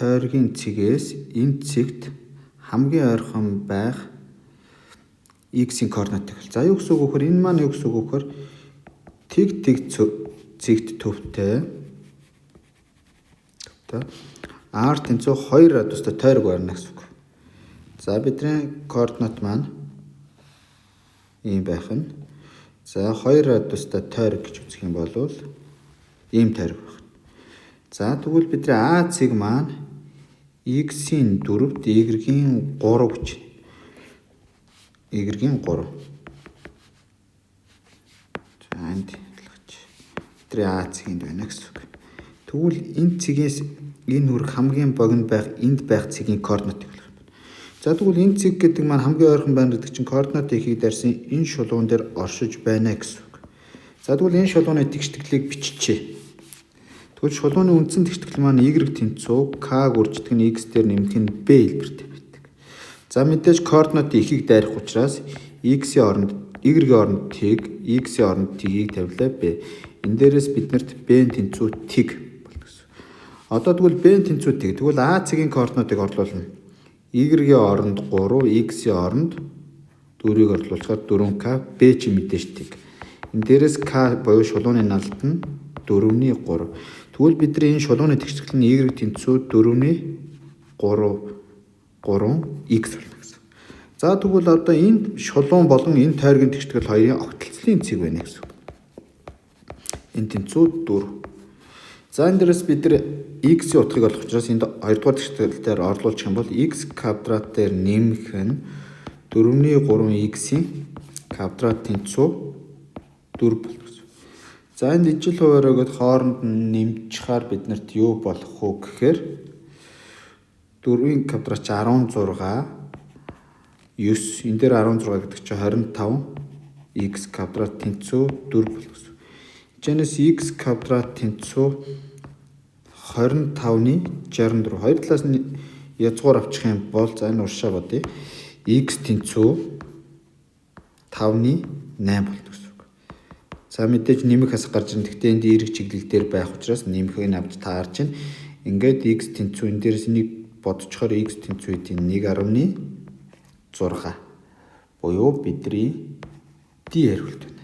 тойргийн цэгээс энэ цэгт хамгийн ойрхон байх x-ийн координатыг. За юу гэсэн үг вэ? Энэ маань юу гэсэн үг вэ? Тэг цэгт төвтэй r тэнцүү 2 радиустай тойрог барина гэсэн үг. За бидний координат маань ийм байх нь. За 2 радиустай тойрог гэж үзэх юм бол ийм тойрог байна. За тэгвэл бидний А цэг маань x-ийн 4-т y-ийн 3 гэж. Y-ийн 3. За энд бидний А цэг энд байна гэсэн үг. Тэгвэл энэ цэгээс энэ нүрэг хамгийн богино байх энд байх цэгийн координатыг олох юм байна. За тэгвэл энэ цэг гэдэг маань хамгийн ойрхон байна гэдэг чинь координат ихийг дарсан энэ шулуун дээр оршиж байна гэсэн үг. За тэгвэл энэ шулууны тэгштэглийг биччихье. Тэгвэл шулууны үндсэн тэгштгэл маань y тэнцүү k гүрждэг нь x дээр нэмэх нь b хэлбэртэй байдаг. За мэдээж координат ихийг дайрах учраас x-ийн оронд y-ийн оронд тэг, x-ийн оронд t-ийг тавилаа b. Энэ дээрээс биднэрт b-ийн тэнцүү тэг болно гэсэн. Одоо тэгвэл b-ийн тэнцүү тэг. Тэгвэл a цэгийн координатыг орлуулна. Y-ийн оронд 3, x-ийн оронд 4-ийг орлуулчихаар 4k, b чи мэдээж тэг. Энэ дээрээс k буюу шулууны налд нь 4-ний 3. Тэгвэл бидний энэ шулууны тэгштгэл нь y тэнцүү 4-ний 3x болно гэсэн. За тэгвэл одоо энэ шулуун болон энэ тойргийн тэгштгэл хоёрын огтлцлын цэг байна гэсэн. Энэ тэнцүү 4. За энэ дээрээс бид x-ийн утгыг олох учраас энд 2 дугаар тэгшгэлээр орлуулчих юм бол x квадрат дээр нэмэх нь 4-ний 3x-ийн квадрат тэнцүү 4 болно. За энэ ижил хуваараагаад хооронд нь нэмчихаар биднэрт юу болох вэ гэхээр 4-ийн квадрат чи 16 9 энэ дээр 16 гэдэг чи 25 x квадрат тэнцүү 4 болох гэсэн. Эцнээс x квадрат тэнцүү 25-ны 64 хоёр талаас нь язгуур авчих юм бол за энэ уршаа бодъё. X тэнцүү 5-ны 8 болдог гэсэн. За мэдээж нэмэх хасах гарч ирнэ. Гэхдээ энд эерэг чиглэл дээр байх учраас нэмэхийг авч таарч байна. Ингээд x тэнцүү энэ дээрээс нэг бодцохоор x тэнцүү эдийн 1.6 буюу бидний d хариулт байна.